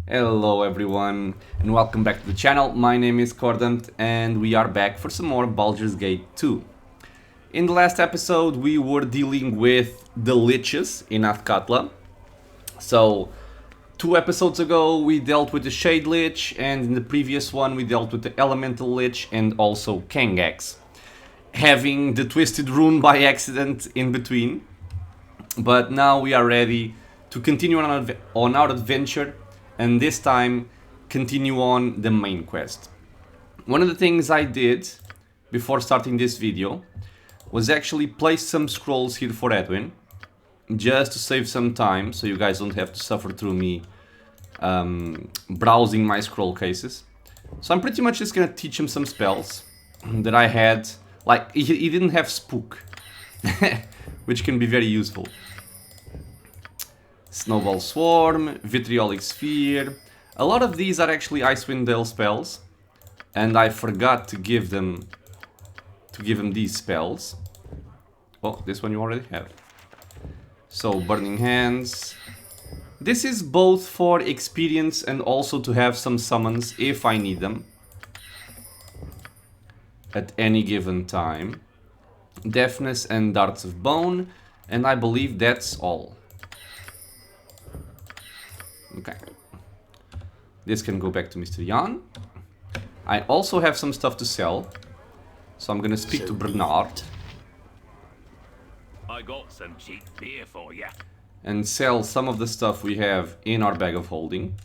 Hello everyone and welcome back to the channel. My name is Cordant and we are back for some more Baldur's Gate 2. In the last episode we were dealing with the Liches in Athkatla. So 2 episodes ago we dealt with the Shade Lich, and in the previous one we dealt with the Elemental Lich and also Kangax, having the Twisted Rune by accident in between. But now we are ready to continue on our adventure, and this time continue on the main quest. One of the things I did before starting this video was actually place some scrolls here for Edwin, just to save some time, so you guys don't have to suffer through me browsing my scroll cases. So I'm pretty much just gonna teach him some spells that I had. Like, he didn't have Spook, which can be very useful. Snowball Swarm, Vitriolic Sphere. A lot of these are actually Icewind Dale spells, and I forgot to give him these spells. Oh, this one you already have. So, Burning Hands. This is both for experience and also to have some summons if I need them at any given time. Deafness and Darts of Bone, and I believe that's all. Okay. This can go back to Mr. Jan. I also have some stuff to sell, so I'm gonna speak to Bernard. I got some cheap beer for you. And sell some of the stuff we have in our bag of holding.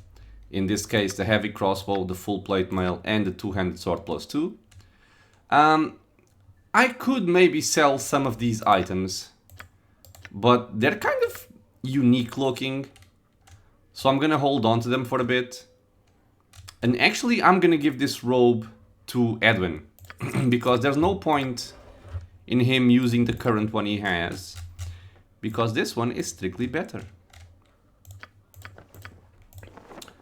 In this case, the heavy crossbow, the full plate mail, and the two-handed sword +2. I could maybe sell some of these items, but they're kind of unique looking, so I'm gonna hold on to them for a bit. And actually, I'm gonna give this robe to Edwin, because there's no point in him using the current one he has, because this one is strictly better.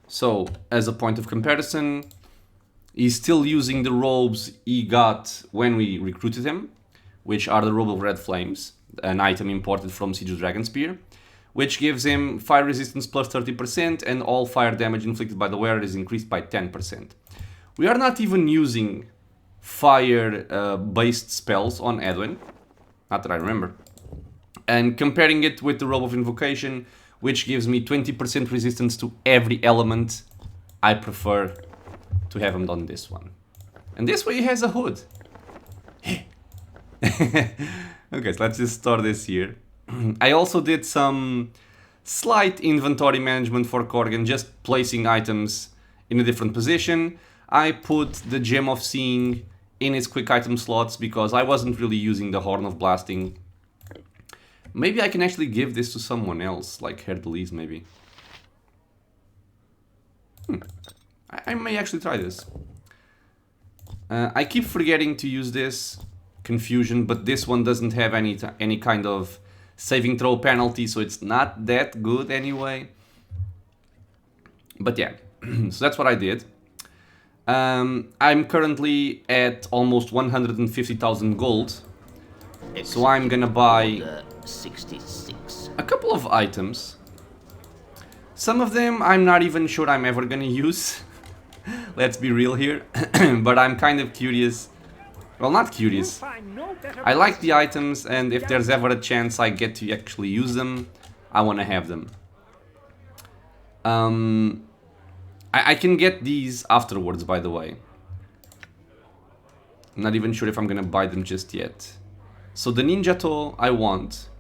So, as a point of comparison, he's still using the robes he got when we recruited him, which are the Robe of Red Flames, an item imported from Siege of Dragonspear, which gives him fire resistance plus 30%, and all fire damage inflicted by the wearer is increased by 10%. We are not even using fire-based spells on Edwin, not that I remember. And comparing it with the Robe of Invocation, which gives me 20% resistance to every element, I prefer to have him done this one. And this way he has a hood. Okay, so let's just store this here. I also did some slight inventory management for Corgan, just placing items in a different position. I put the Gem of Seeing in his quick item slots because I wasn't really using the Horn of Blasting. Maybe I can actually give this to someone else, like Herdelis maybe. I may actually try this. I keep forgetting to use this Confusion, but this one doesn't have any kind of saving throw penalty, so it's not that good anyway. But yeah, so that's what I did. I'm currently at almost 150,000 gold, so I'm gonna buy 66. a couple of items. Some of them I'm not even sure I'm ever gonna use. Let's be real here. But I'm kind of curious. Well, not curious. I like the items, and if there's ever a chance I get to actually use them, I want to have them. I can get these afterwards, by the way. I'm not even sure if I'm gonna buy them just yet. So the Ninja Toe I want,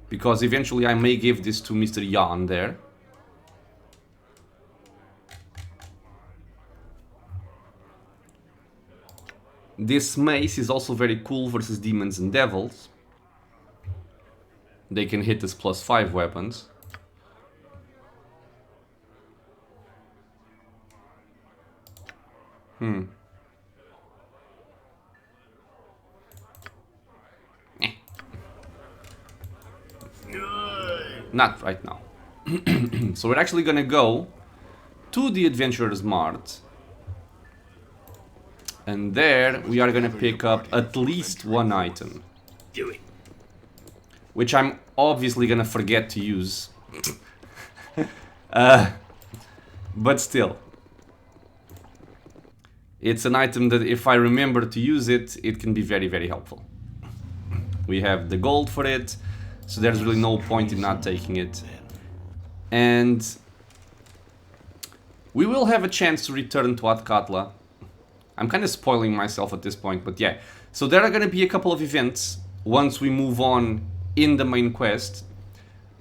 because eventually I may give this to Mr. Jan there. This mace is also very cool versus demons and devils. They can hit as +5 weapons. Not right now. So we're actually gonna go to the Adventurer's Mart. And there we are gonna pick up at least one item. Do it. Which I'm obviously gonna forget to use. But still. It's an item that if I remember to use it, it can be very, very helpful. We have the gold for it, so there's really no point in not taking it. And we will have a chance to return to Atkatla. I'm kind of spoiling myself at this point, but yeah. So there are going to be a couple of events once we move on in the main quest.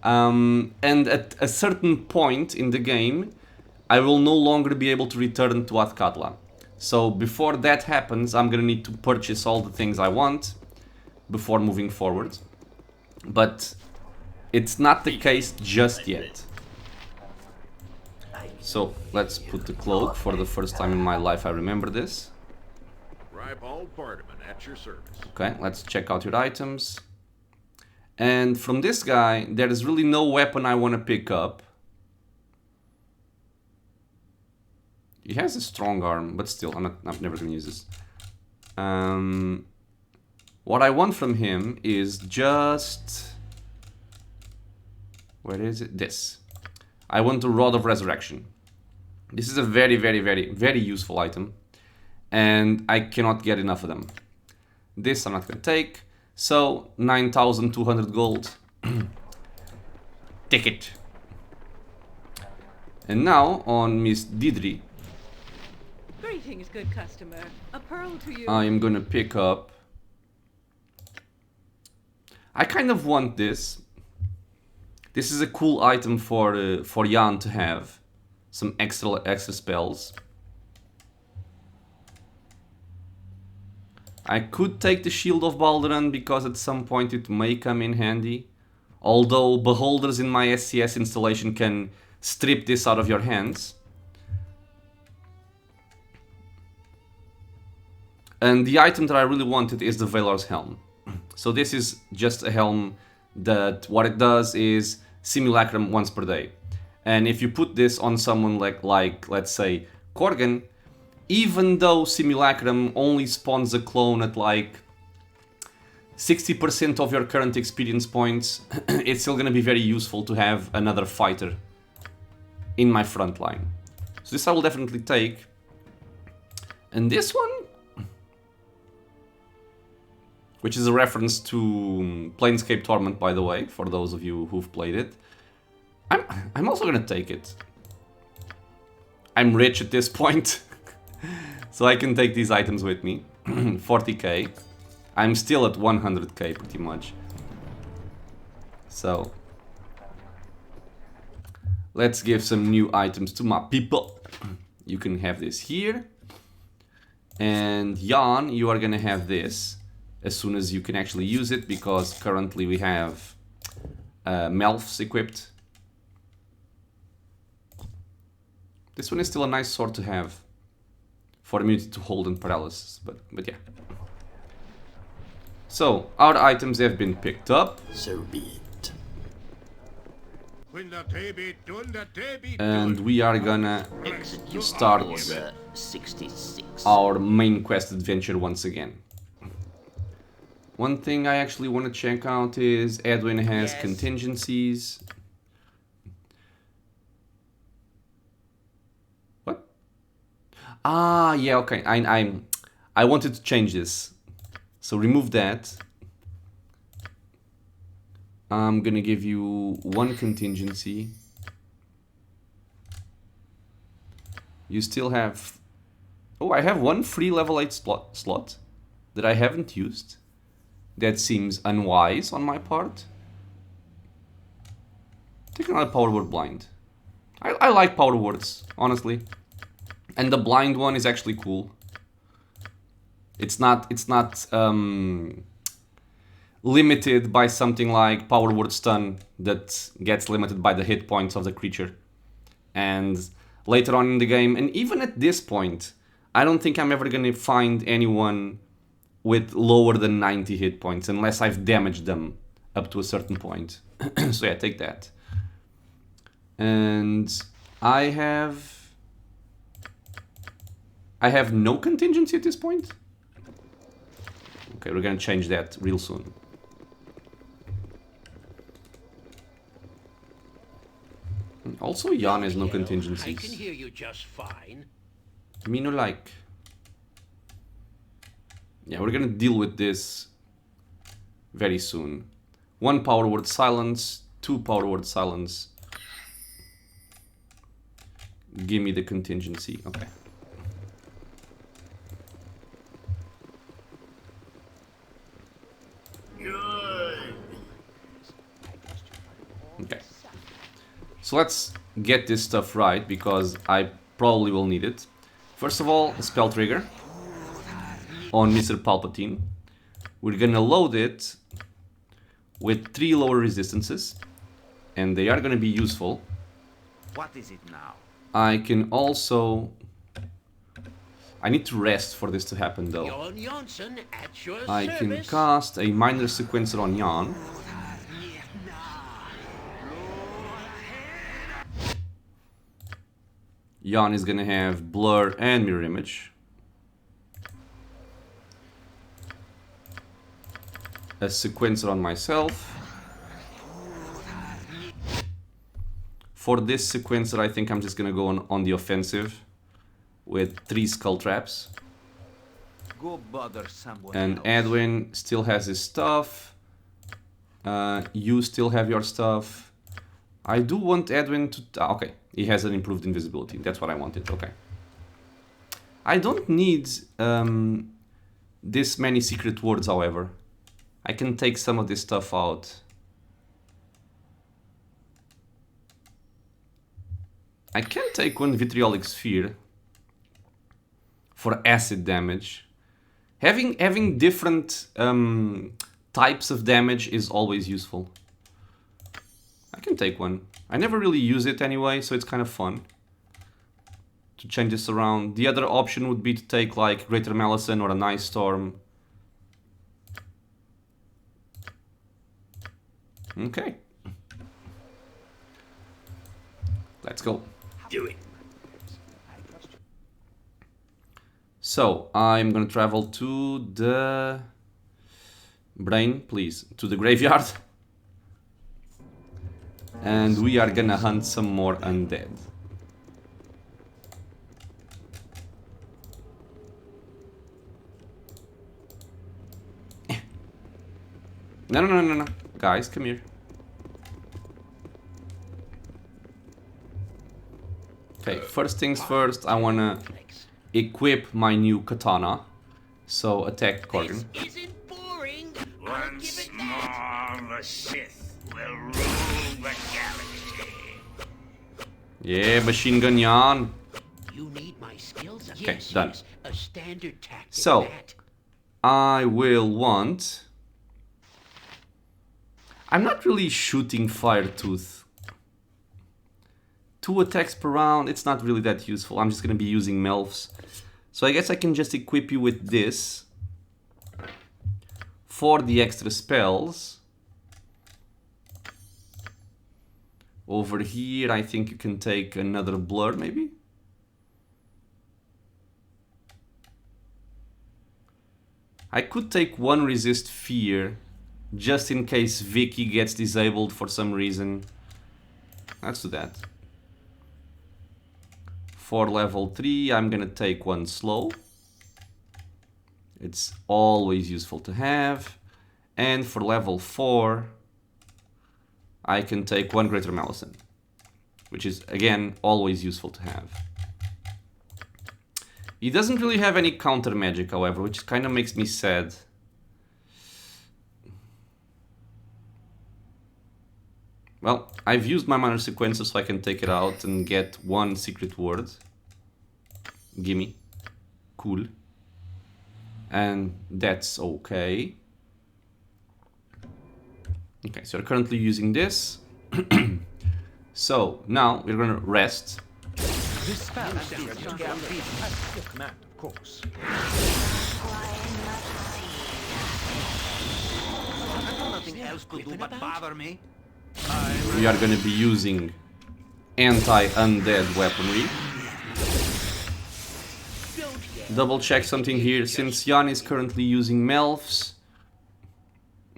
And at a certain point in the game, I will no longer be able to return to Atkatla. So before that happens, I'm gonna need to purchase all the things I want before moving forward. But it's not the case just yet. So let's put the cloak. For the first time in my life I remember this. At your service. Okay, let's check out your items. And from this guy, there is really no weapon I want to pick up. He has a strong arm, but still, I'm never gonna use this. What I want from him is just... Where is it? This. I want the Rod of Resurrection. This is a very, very, very, very useful item. And I cannot get enough of them. This I'm not gonna take. So, 9,200 gold. Take it. And now, on Miss Didri, Greetings, good customer. A pearl to you. I am gonna pick up... I kind of want this. This is a cool item for Jan to have. Some extra spells. I could take the Shield of Baldur because at some point it may come in handy. Although beholders in my SCS installation can strip this out of your hands. And the item that I really wanted is the Valar's Helm. So this is just a helm that what it does is simulacrum once per day. And if you put this on someone like let's say Korgan, even though simulacrum only spawns a clone at like 60% of your current experience points, it's still gonna be very useful to have another fighter in my front line. So this I will definitely take. And this one, which is a reference to Planescape Torment, by the way, for those of you who've played it. I'm also gonna take it. I'm rich at this point, so I can take these items with me. 40k. I'm still at 100k pretty much. So let's give some new items to my people. You can have this here. And Jan, you are gonna have this as soon as you can actually use it, because currently we have Melfs equipped. This one is still a nice sword to have for immunity to hold and paralysis, but yeah. So, our items have been picked up. So be it. And we are gonna Execute start Order 66. our main quest adventure once again. One thing I actually want to check out is Edwin has contingencies. What? Ah, yeah, okay. I wanted to change this. So remove that. I'm gonna give you one contingency. You still have... Oh, I have one free level 8 slot that I haven't used. That seems unwise on my part. Take another power word blind. I like power words, honestly. And the blind one is actually cool. It's not limited by something like power word stun that gets limited by the hit points of the creature. And later on in the game, and even at this point, I don't think I'm ever gonna find anyone with lower than 90 hit points unless I've damaged them up to a certain point. So yeah, take that. And I have no contingency at this point. Okay, we're gonna change that real soon. Also, Jan has no I can contingencies. hear you just fine. Me no like. Yeah, we're gonna deal with this very soon. 1 power word silence, 2 power word silence. Give me the contingency. Okay. Okay. So let's get this stuff right, because I probably will need it. First of all, a spell trigger on Mr. Palpatine. We're gonna load it with 3 lower resistances, and they are gonna be useful. What is it now? I can also... I need to rest for this to happen though. Jon Johnson at your I can service. cast a minor sequencer on Jan. Jan is gonna have blur and mirror image. A sequencer on myself. For this sequencer, I think I'm just gonna go on the offensive with 3 skull traps. Go bother someone And else. Edwin still has his stuff. You still have your stuff. I do want Edwin to... okay, he has an improved invisibility. That's what I wanted. Okay. I don't need this many secret words, however. I can take some of this stuff out. I can take 1 vitriolic sphere for acid damage. Having different types of damage is always useful. I can take 1. I never really use it anyway, so it's kind of fun to change this around. The other option would be to take like Greater Malison or a Nice Storm. Okay. Let's go. Do it. So, I'm gonna travel to the... Brain, please. To the graveyard. And we are gonna hunt some more undead. No. Guys, come here. Okay, first things first, I wanna equip my new katana. So, attack Corgan. This isn't boring. I'll give Once it that. more, the Sith will rule the galaxy. Yeah, machine gun Jan. You need my skills? Okay, Yes, done. yes. A standard tactic. So, that. I will want... I'm not really shooting Fire Tooth. 2 attacks per round, it's not really that useful. I'm just gonna be using Melfs. So I guess I can just equip you with this for the extra spells. Over here, I think you can take another Blur, maybe? I could take 1 Resist Fear, just in case Vicky gets disabled for some reason. Let's do that. For level 3, I'm gonna take 1 Slow. It's always useful to have. And for level 4, I can take 1 Greater Malison, which is, again, always useful to have. He doesn't really have any counter magic, however, which kind of makes me sad. Well, I've used my minor sequencer so I can take it out and get 1 secret word. Gimme. Cool. And that's okay. Okay, so we're currently using this. So, now we're gonna rest. This spell has been at your command, of course. Nothing else could do but bother me. We are gonna be using anti-undead weaponry. Double check something here. Since Jan is currently using Melfs,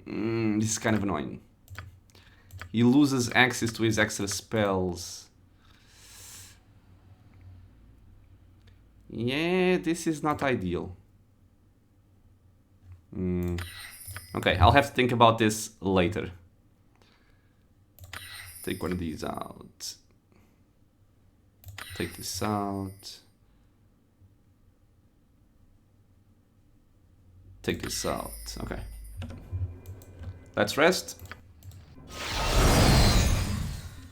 this is kind of annoying. He loses access to his extra spells. Yeah, this is not ideal. Okay, I'll have to think about this later. Take one of these out. Take this out. Take this out. Okay. Let's rest.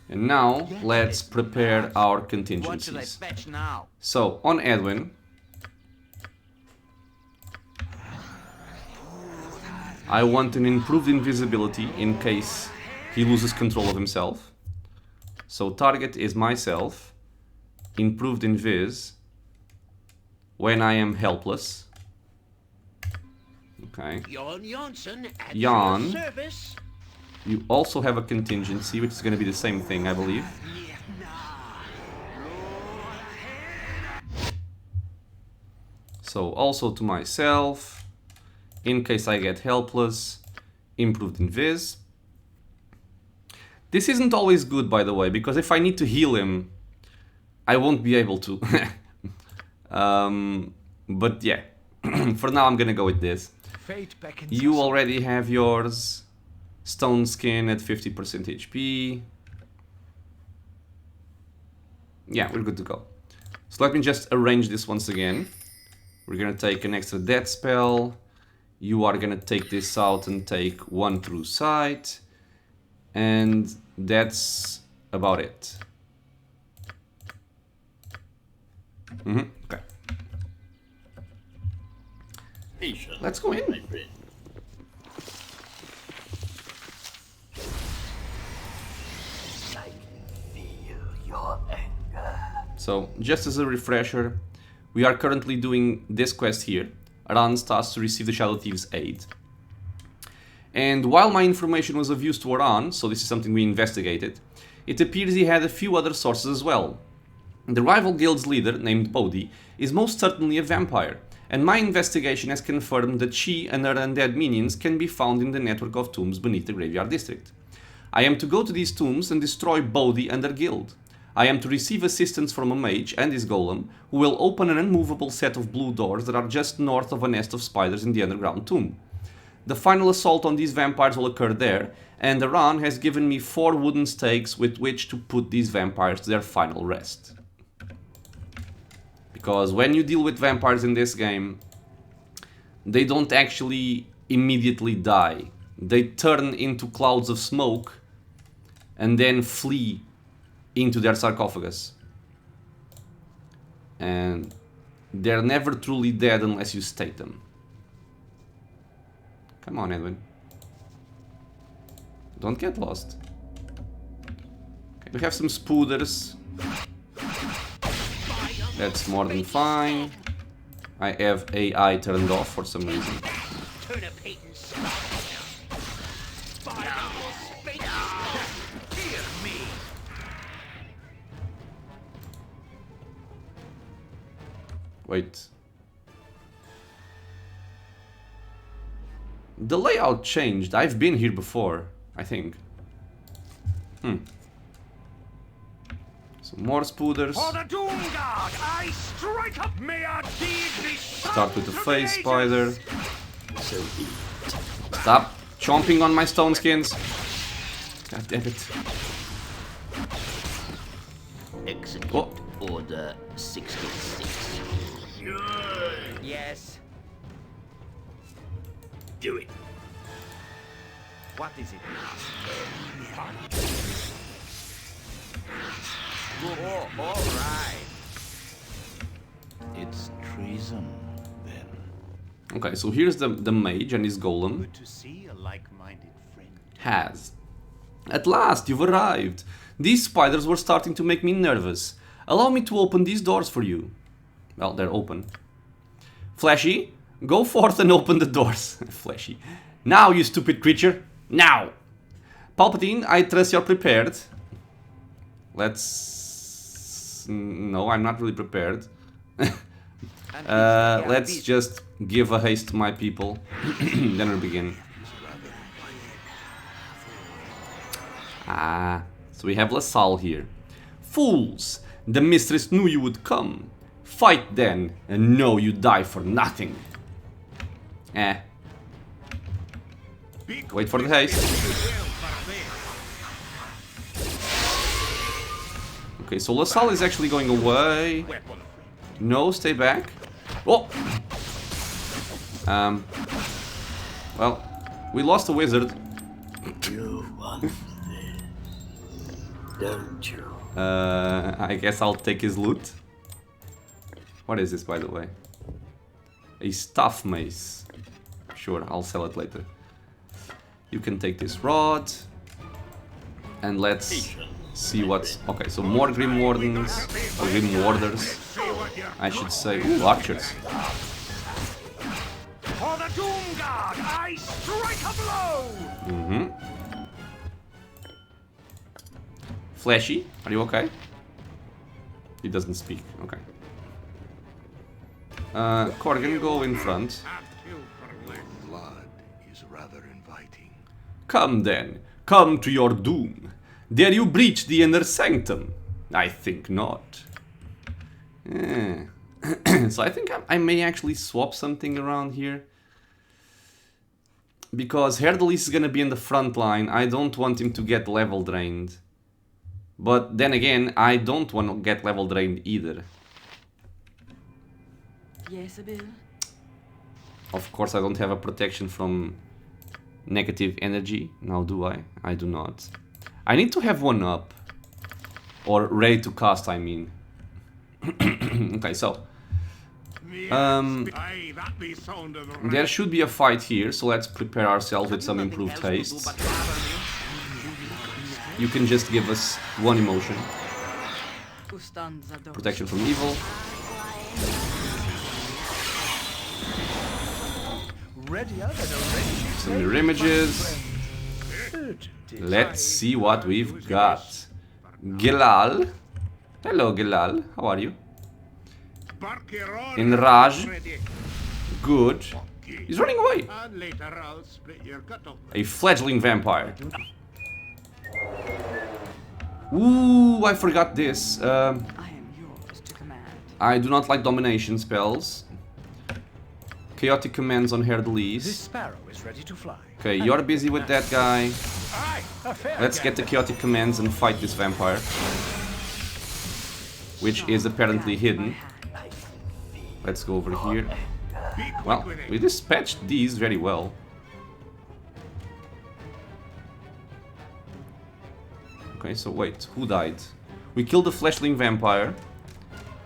And now, let's prepare our What shall I contingencies. fetch now? So, on Edwin, I want an improved invisibility in case he loses control of himself. So, target is myself. Improved invis when I am helpless. Okay. Jan Janssen at Jan. your service. You also have a contingency, which is going to be the same thing, I believe. So also to myself, in case I get helpless, improved invis. This isn't always good, by the way, because if I need to heal him, I won't be able to. But yeah, for now I'm gonna go with this. Fate beckons You us. already have yours. Stone skin at 50% HP. Yeah, we're good to go. So let me just arrange this once again. We're gonna take an extra death spell. You are gonna take this out and take one through sight. And that's about it. Okay. Let's go in. My friend. I can feel your anger. So, just as a refresher, we are currently doing this quest here. Aran's tasked to receive the Shadow Thieves' aid. And while my information was of use to Aran, so this is something we investigated, it appears he had a few other sources as well. The rival guild's leader, named Bodhi, is most certainly a vampire, and my investigation has confirmed that she and her undead minions can be found in the network of tombs beneath the graveyard district. I am to go to these tombs and destroy Bodhi and her guild. I am to receive assistance from a mage and his golem, who will open an unmovable set of blue doors that are just north of a nest of spiders in the underground tomb. The final assault on these vampires will occur there, and Aran has given me 4 wooden stakes with which to put these vampires to their final rest. Because when you deal with vampires in this game, they don't actually immediately die. They turn into clouds of smoke and then flee into their sarcophagus. And they're never truly dead unless you stake them. Come on, Edwin. Don't get lost. Okay, we have some spooders. That's more than fine. I have AI turned off for some reason. Turn a Peyton Spider will space you. Hear me. Wait. The layout changed. I've been here before, I think. Some more spooders. For the Doom Guard, I strike up. May our deed be Start with the sung face to spider. So be it. Stop chomping on my stone skins. God damn it. Execute Oh. Order 66. Yes. Do it. What is it? Oh, all right. It's treason, then. Okay, so here's the mage and his golem. Good to see a like-minded friend. Has. At last, you've arrived. These spiders were starting to make me nervous. Allow me to open these doors for you. Well, they're open. Fleshy, go forth and open the doors. Fleshy. Now, you stupid creature. Now. Palpatine, I trust you're prepared. Let's... No, I'm not really prepared. Let's just give a haste to my people. Then we'll begin. Ah, so we have LaSalle here. Fools! The mistress knew you would come. Fight then, and no, you die for nothing. Eh. Wait for the haste. Okay, so LaSalle is actually going away. No, stay back. Oh! Well, we lost a wizard. You want this, don't you? I guess I'll take his loot. What is this, by the way? A staff mace. Sure, I'll sell it later. You can take this rod. And let's see what's... Okay, so more Grim Wardens. Or Grim Warders. I should say. Ooh, archers. For the Doom Guard, I strike a blow! Flashy, are you okay? He doesn't speak, okay. Corgan, go in front. Blood is rather inviting. Come then, come to your doom. Dare you breach the inner sanctum? I think not. So I think I may actually swap something around here. Because Herdelis is gonna be in the front line. I don't want him to get level drained. But then again, I don't want to get level drained either. Yes, Abil? Of course, I don't have a protection from negative energy. Now, do I? I do not. I need to have one up. Or ready to cast, I mean. Okay, so. There should be a fight here, so let's prepare ourselves with some improved haste. You can just give us one emotion. Protection from evil. Some mirror images. Let's see what we've got. Gelal. Hello, Gelal. How are you? In Raj. Good. He's running away. A fledgling vampire. Ooh, I forgot this. I am yours to command. I do not like domination spells. Chaotic commands on Herdelis. This sparrow is ready to fly. Okay, you're busy with that guy. Let's get the chaotic commands and fight this vampire. Which is apparently hidden. Let's go over here. Well, we dispatched these very well. Okay, so wait, who died? We killed the fleshling vampire.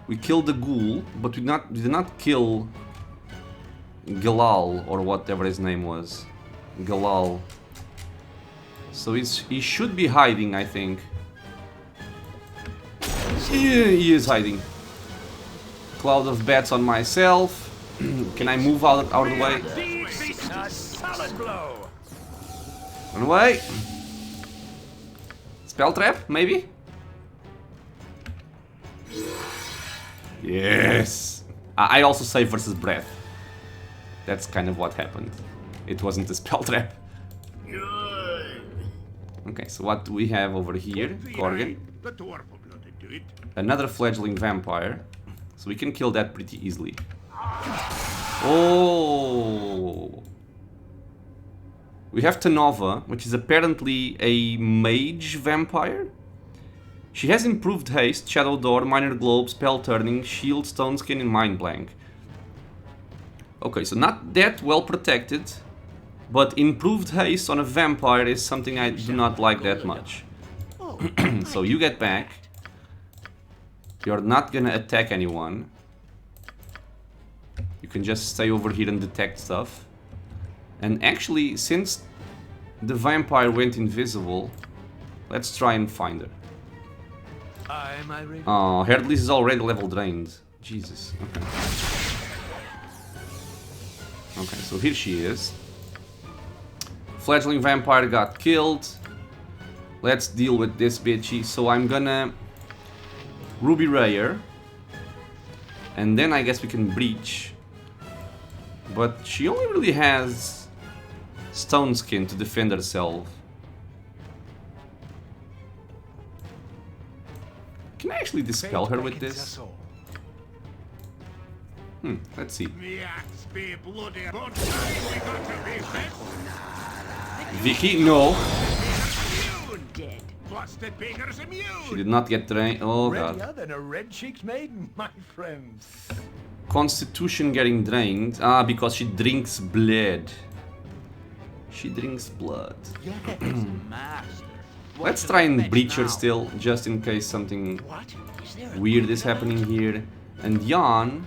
We killed the ghoul, but we did not kill Galal, or whatever his name was. Galal. So he should be hiding, I think. Yeah, he is hiding. Cloud of bats on myself. Can I move out of the way? Run away. Spell trap, maybe? Yes. I also say versus breath. That's kind of what happened. It wasn't a spell trap. Okay, so what do we have over here? Corgan. Another fledgling vampire. So we can kill that pretty easily. Oh! We have Tanova, which is apparently a mage vampire. She has improved haste, shadow door, minor globe, spell turning, shield, stone skin, and mind blank. Okay, so not that well protected, but improved haste on a vampire is something I do not like that much. So you get back. You're not gonna attack anyone. You can just stay over here and detect stuff. And actually, since the vampire went invisible, let's try and find her. Oh, Herdelis is already level drained. Jesus. Okay. Okay, so here she is. Fledgling vampire got killed. Let's deal with this bitchy. So I'm gonna Ruby Rayer. And then I guess we can breach. But she only really has Stone Skin to defend herself. Can I actually dispel her with this? Let's see. The axe be bloody, but we got to be fit. Vicky, no. Immune. Dead. Busted Baker's immune. She did not get drained. Oh god. Readier than a red-cheeked maiden, my friend. Constitution getting drained. Ah, because she drinks blood. She drinks blood. Yes, master. Let's try and breach her still, just in case something What? Is there a weird is happening here. And Jan,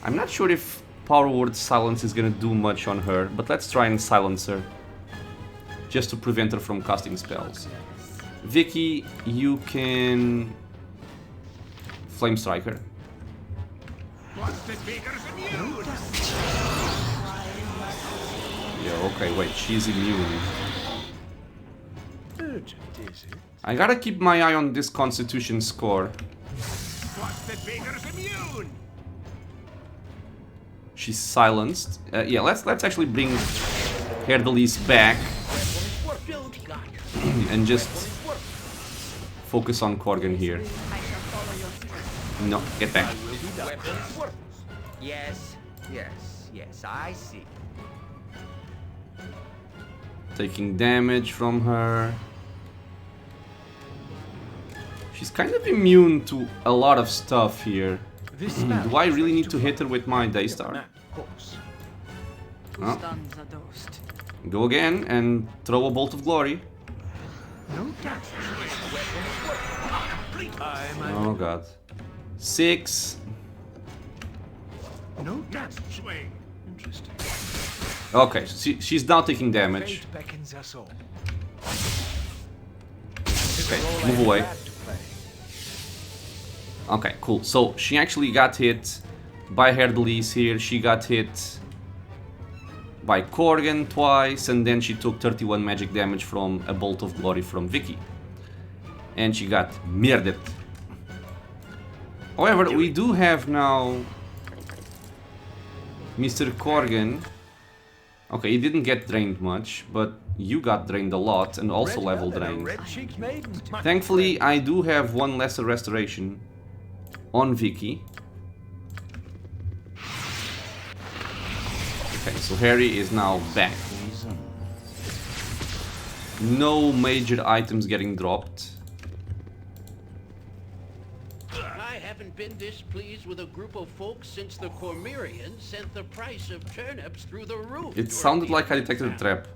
I'm not sure if Power Word Silence is gonna do much on her, but let's try and silence her. Just to prevent her from casting spells. Vicky, you can Flame Strike her. Busted Baker's immune. Yeah, okay, wait, she's immune. Urgent, is it? I gotta keep my eye on this Constitution score. Busted Baker's immune. She's silenced. Yeah, let's actually bring Herdelis back and just focus on Korgan here. No, get back. Yes, yes, yes, I see. Taking damage from her. She's kind of immune to a lot of stuff here. This Do I really need to hit her with my Daystar? Of course. Oh. Stuns a dosed. Go again and throw a Bolt of Glory. No doubt. Oh god. 6. No doubt. Swing. Interesting. Okay, so she's now taking damage. Fate beckons us all. Okay, move away. Okay, cool. So she actually got hit by Herdelis here. She got hit by Korgan twice, and then she took 31 magic damage from a Bolt of Glory from Vicky. And she got murdered. However, we do have now Mr. Korgan. Okay, he didn't get drained much, but you got drained a lot and also level drained. Red-cheeked maiden, my Thankfully, I do have one lesser restoration on Vicky. Okay, so Harry is now back. No major items getting dropped. I haven't been displeased with a group of folks since the Cormyreans sent the price of turnips through the roof. It sounded like I detected a trap.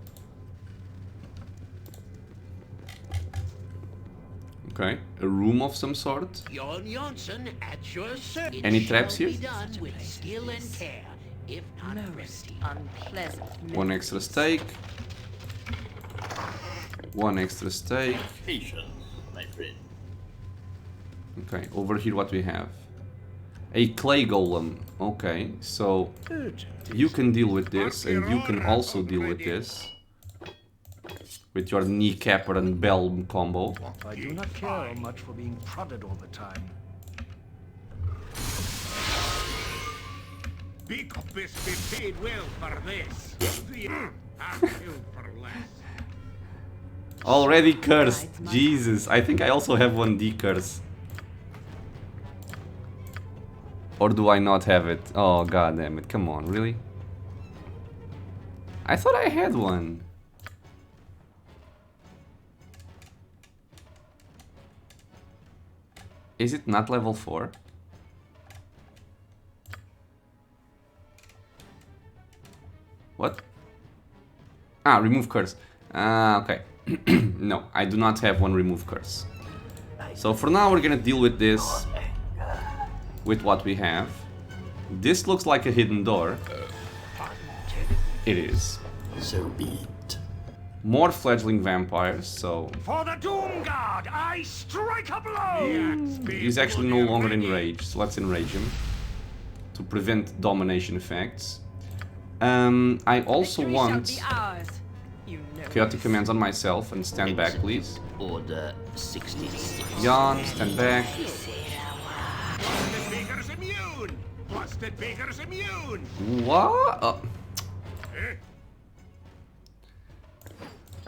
Okay, a room of some sort. Jon Jonsson at your service. Any traps Shall here? be done with skill and care, if not Most brevity. unpleasant. One extra steak. One extra steak. Patience, my friend. Okay, over here what we have? A clay golem. Okay, so urgent. you can deal with this, and you can also deal with this. With your kneecapper and bell combo. I do not care much for being prodded all the time. Big Biss be paid well for this. I'm killed for less. Already cursed. Jesus, I think I also have one D curse. Or do I not have it? Oh god damn it, come on, really? I thought I had one. Is it not level 4? What? Ah, remove curse. Ah, okay. No, I do not have one remove curse. So for now we're gonna deal with this with what we have. This looks like a hidden door. It is. So be it. More fledgling vampires, so For the Doom Guard, I strike a blow! he's actually no longer enraged, so let's enrage him to prevent domination effects. I also Victory want shall be ours. You know. chaotic commands on myself and stand back, please. Order 66. Jan, stand back. Busted Baker's immune! Busted Baker's immune! What? Eh?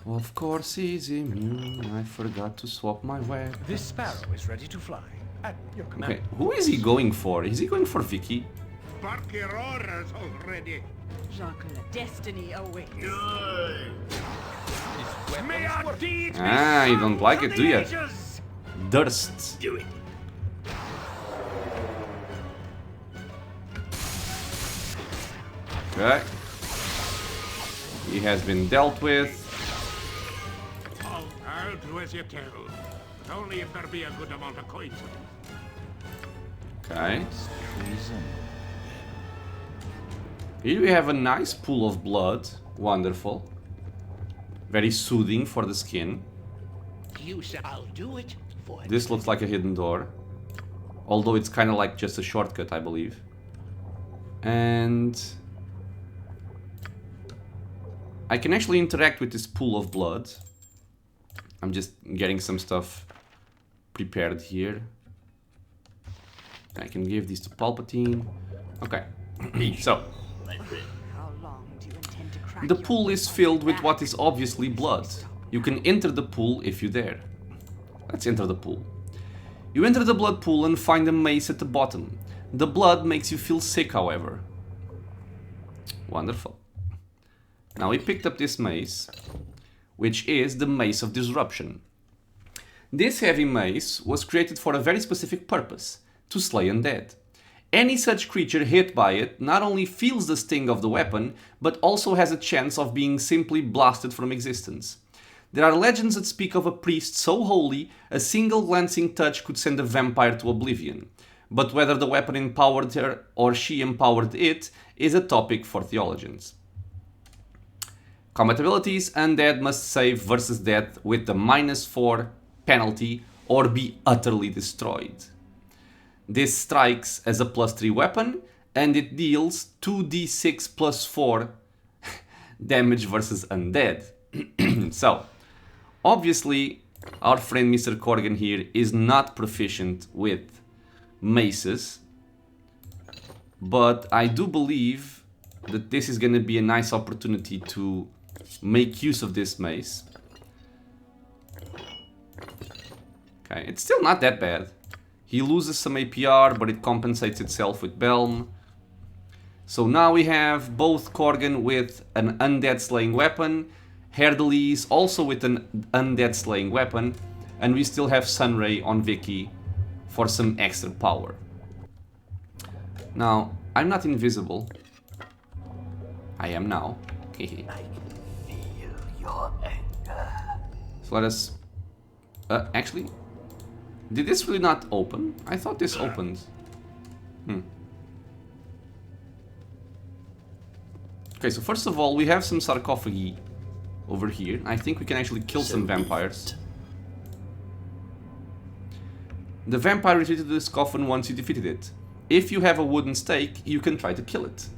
Of course he's immune. I forgot to swap my weapon. This sparrow is ready to fly. At your command. Okay, who is he going for? Is he going for Vicky? Bark your orders already. Jacques, destiny awaits. May our deeds be Ah, you don't sung like to it, the do you? ages. Durst. Do it. Okay. He has been dealt with. I'll do as you tell. But only if there be a good amount of coins. Okay. Here we have a nice pool of blood. Wonderful. Very soothing for the skin. You say I'll do it for This looks like a hidden door. Although it's kind of like just a shortcut, I believe. And I can actually interact with this pool of blood. I'm just getting some stuff prepared here. I can give these to Palpatine. Okay. So, My friend. How long do you intend to crack the your pool is whip filled on with that? what is obviously blood. You can enter the pool if you dare. Let's enter the pool. You enter the blood pool and find a mace at the bottom. The blood makes you feel sick, however. Wonderful. Now we picked up this mace, which is the Mace of Disruption. This heavy mace was created for a very specific purpose, to slay undead. Any such creature hit by it not only feels the sting of the weapon, but also has a chance of being simply blasted from existence. There are legends that speak of a priest so holy, a single glancing touch could send a vampire to oblivion. But whether the weapon empowered her or she empowered it is a topic for theologians. Combat abilities: Undead must save versus death with the -4 penalty or be utterly destroyed. This strikes as a +3 weapon and it deals 2d6 +4 damage versus undead. So, obviously, our friend Mr. Corgan here is not proficient with maces, but I do believe that this is going to be a nice opportunity to make use of this mace. Okay, it's still not that bad. He loses some APR, but it compensates itself with Belm. So now we have both Corgan with an undead slaying weapon, Herdelis also with an undead slaying weapon, and we still have Sunray on Vicky for some extra power. Now, I'm not invisible. I am now. I can feel your anger. So let us... actually, did this really not open? I thought this opened. Okay, so first of all, we have some sarcophagi over here. I think we can actually kill some vampires. The vampire retreated to this coffin once you defeated it. If you have a wooden stake, you can try to kill it.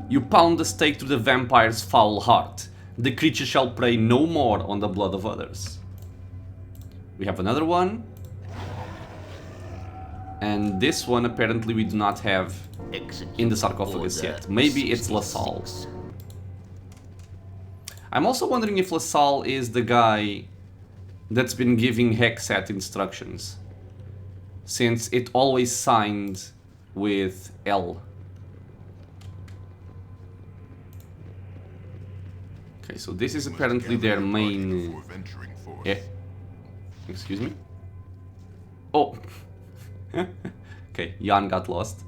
You pound the stake to the vampire's foul heart. The creature shall prey no more on the blood of others. We have another one. And this one apparently we do not have in the sarcophagus yet. Maybe it's LaSalle. I'm also wondering if LaSalle is the guy that's been giving Hexat instructions, since it always signed with L. Okay, so this is apparently their main... Excuse me? Oh! Okay, Jan got lost.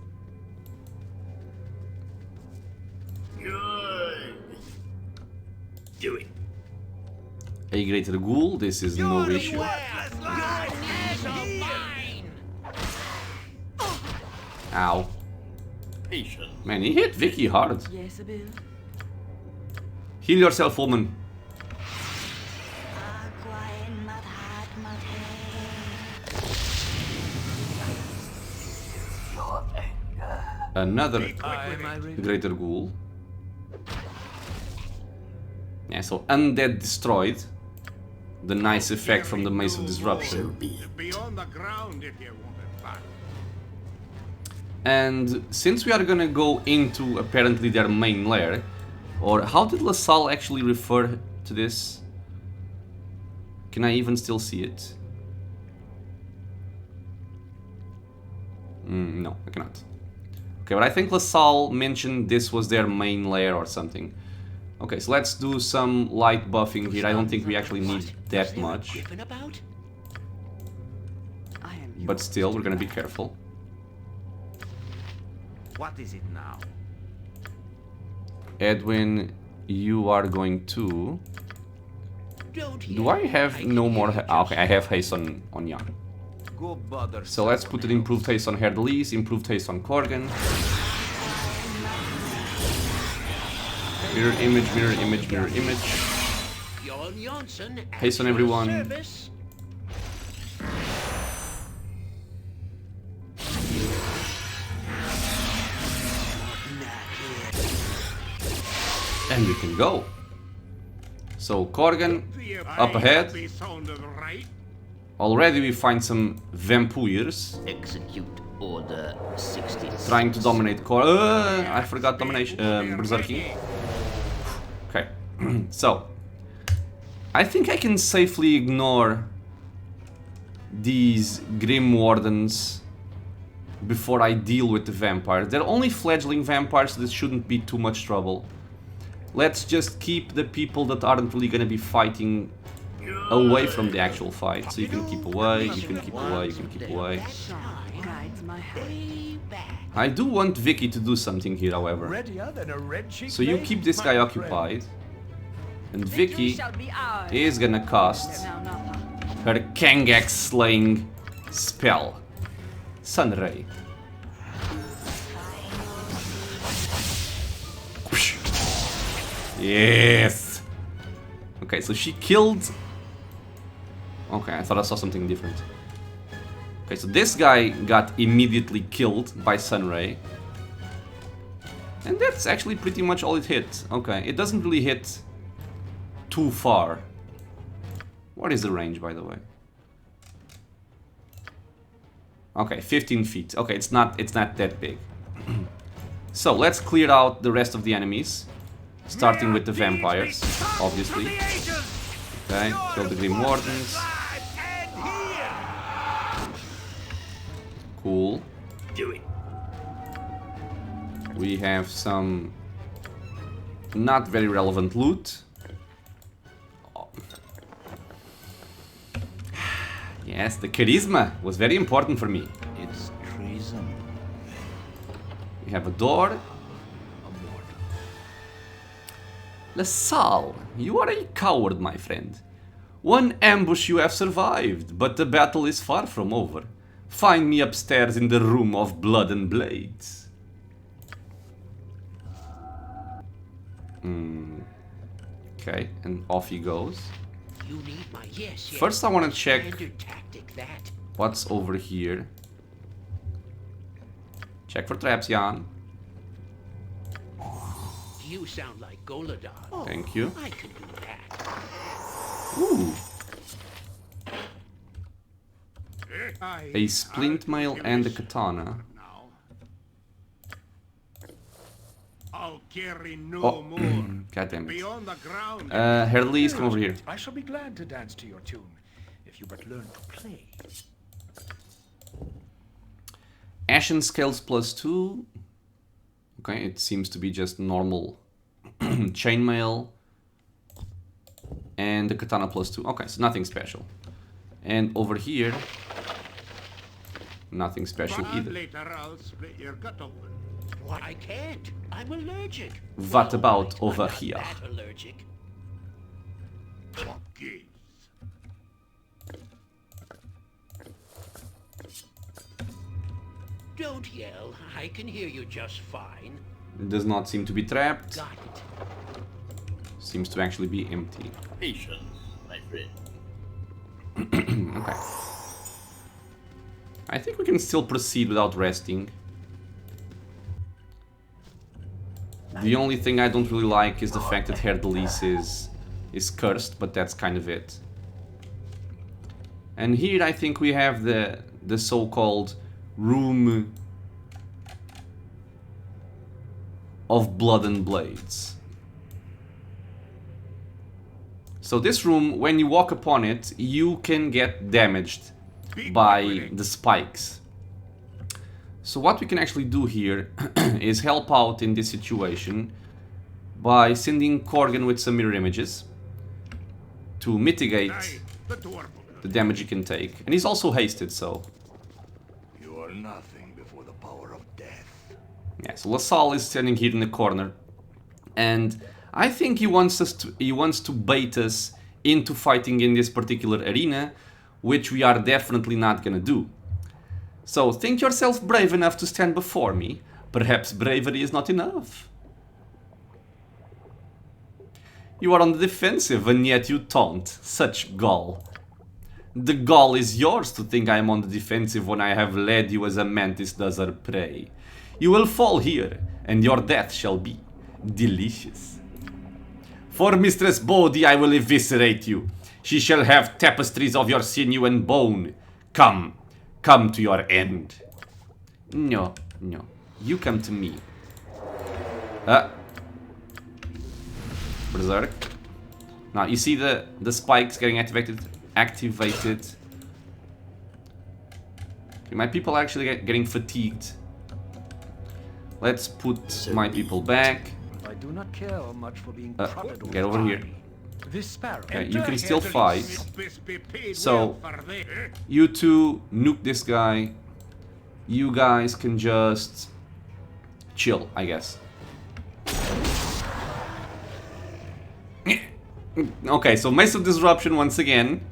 Do it. A greater ghoul, this is no issue. Ow. Patient. Man, he hit Vicky hard. Yes, Abil. Heal yourself, woman. Your anger. Another Am I ready? greater ghoul. Yeah, so undead destroyed. The nice effect from the Mace of Disruption. Be on the ground if you want it back. And since we are gonna go into apparently their main lair, or how did LaSalle actually refer to this? Can I even still see it? No, I cannot. Okay, but I think LaSalle mentioned this was their main lair or something. Okay, so let's do some light buffing here. I don't think we actually need that much. But still, we're gonna be careful. What is it now? Edwin, you are going to... Do I have no more... Okay, I have haste on Jan. Go bother. So let's put an improved haste on Herdelis, improved haste on Korgan. Mirror image, mirror image, mirror image. Haste on everyone. And we can go. So Korgan, up ahead. Already we find some vampires. Execute Order 66. Trying to dominate I forgot domination. Berserking. Okay. So I think I can safely ignore these Grim Wardens before I deal with the vampires. They're only fledgling vampires, so this shouldn't be too much trouble. Let's just keep the people that aren't really gonna be fighting away from the actual fight. So you can keep away, you can keep away, you can keep away. I do want Vicky to do something here, however. So you keep this guy occupied. And Vicky is gonna cast her Kangak slaying spell. Sunray. Yes! Okay, so she killed... Okay, I thought I saw something different. Okay, so this guy got immediately killed by Sunray. And that's actually pretty much all it hit. Okay, it doesn't really hit too far. What is the range, by the way? Okay, 15 feet. Okay, it's not that big. So let's clear out the rest of the enemies. Starting with the vampires, obviously. Okay, kill the Grim Wardens. Cool. Do it. We have some not very relevant loot. Yes, the charisma was very important for me. It's treason. We have a door. LaSalle, you are a coward, my friend. One ambush you have survived, but the battle is far from over. Find me upstairs in the room of blood and blades. Okay, and off he goes. First I want to check what's over here. Check for traps, Jan. You sound like Goladon. Thank you. I can do that. Ooh. A splint mail and a katana. I'll carry no Oh, more. God damn it. Beyond the ground. Herdelis, come over here. I shall be glad to dance to your tune, if you but learn to play. Ashen scales +2. Okay, it seems to be just normal chainmail. And the katana +2. Okay, so nothing special. And over here, nothing special But either. later I'll split your gut open. What? I can't. I'm allergic. What about I'm over not here? that allergic. Giz. Don't yell. I can hear you just fine. It does not seem to be trapped. Got it. Seems to actually be empty. Patience, my friend. Okay. I think we can still proceed without resting. The only thing I don't really like is the fact that Herdelis is cursed, but that's kind of it. And here I think we have the so-called room of blood and blades. So this room, when you walk upon it, you can get damaged by the spikes. So what we can actually do here is help out in this situation by sending Korgan with some mirror images to mitigate the damage he can take. And he's also hasted, so... You are nothing before the power of death. Yeah, so LaSalle is standing here in the corner. And I think he wants to bait us into fighting in this particular arena, which we are definitely not gonna do. So think yourself brave enough to stand before me. Perhaps bravery is not enough. You are on the defensive and yet you taunt. Such gall. The gall is yours to think I am on the defensive when I have led you as a mantis does her prey. You will fall here, and your death shall be delicious. For Mistress Bodhi I will eviscerate you. She shall have tapestries of your sinew and bone. Come to your end. No, you come to me. Berserk. Now you see the spikes getting activated. Okay, my people are actually getting fatigued. Let's put my people back. I do not care much for being prodded Get over here. This sparrow. Okay, you can still fight. So So, you two nuke this guy. You guys can just chill, I guess. Okay, so Mace of Disruption once again,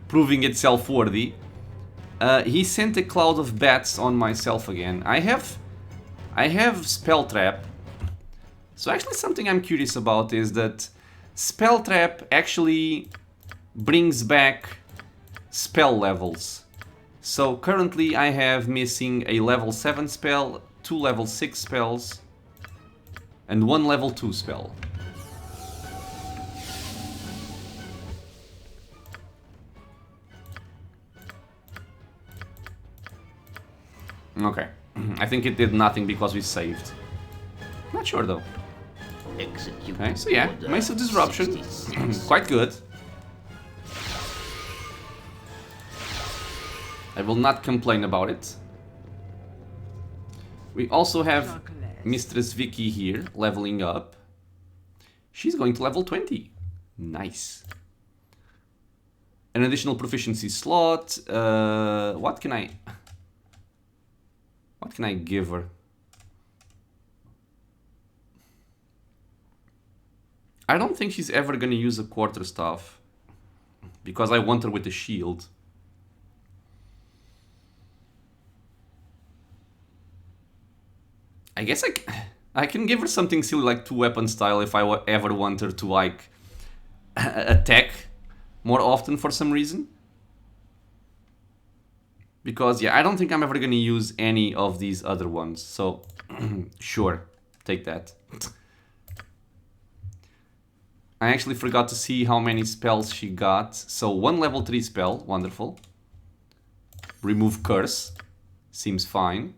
proving itself worthy. He sent a cloud of bats on myself again. I have Spell Trap. So actually something I'm curious about is that Spell Trap actually brings back spell levels. So currently I have missing a level 7 spell, 2 level 6 spells, and 1 level 2 spell. Okay, I think it did nothing because we saved. Not sure though. Execute. Okay, so yeah, Order Mace of Disruption, 66. quite good. I will not complain about it. We also have Mistress Vicky here, leveling up. She's going to level 20. Nice. An additional proficiency slot. What can I give her? I don't think she's ever gonna use a quarterstaff because I want her with a shield. I guess I can give her something silly like 2-weapon style if I ever want her to like attack more often for some reason. Because yeah, I don't think I'm ever gonna use any of these other ones. So sure, take that. I actually forgot to see how many spells she got. So 1 level 3 spell, wonderful. Remove curse, seems fine.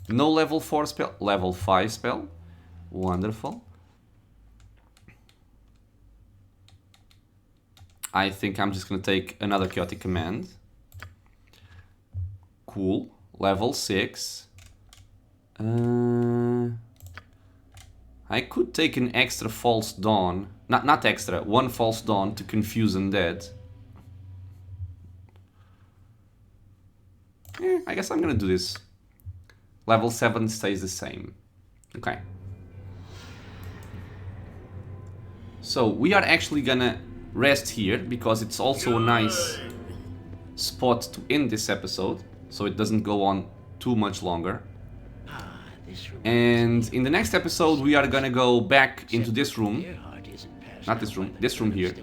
No level 4 spell, level 5 spell, wonderful. I think I'm just gonna take another chaotic command. Cool, level 6. I could take an extra false dawn. Not extra, 1 false dawn to confuse undead. I guess I'm gonna do this. Level 7 stays the same. Okay. So we are actually gonna rest here because it's also a nice spot to end this episode, so it doesn't go on too much longer. And in the next episode we are gonna go back into this room. Not this room, this room here.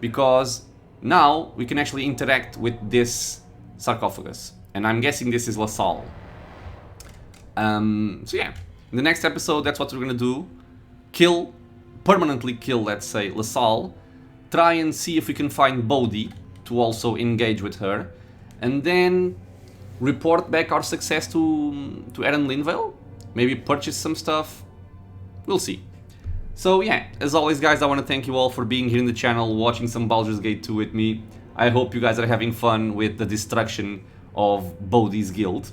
Because now we can actually interact with this sarcophagus. And I'm guessing this is LaSalle. So yeah, in the next episode that's what we're gonna do. Permanently kill, let's say, LaSalle. Try and see if we can find Bodhi to also engage with her. And then report back our success to Aran Linvail. Maybe purchase some stuff. We'll see. So yeah, as always guys, I want to thank you all for being here in the channel, watching some Baldur's Gate 2 with me. I hope you guys are having fun with the destruction of Bodhi's guild.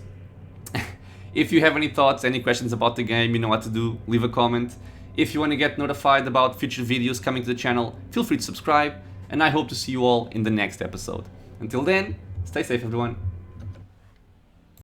If you have any thoughts, any questions about the game, you know what to do, leave a comment. If you want to get notified about future videos coming to the channel, feel free to subscribe, and I hope to see you all in the next episode. Until then, stay safe everyone.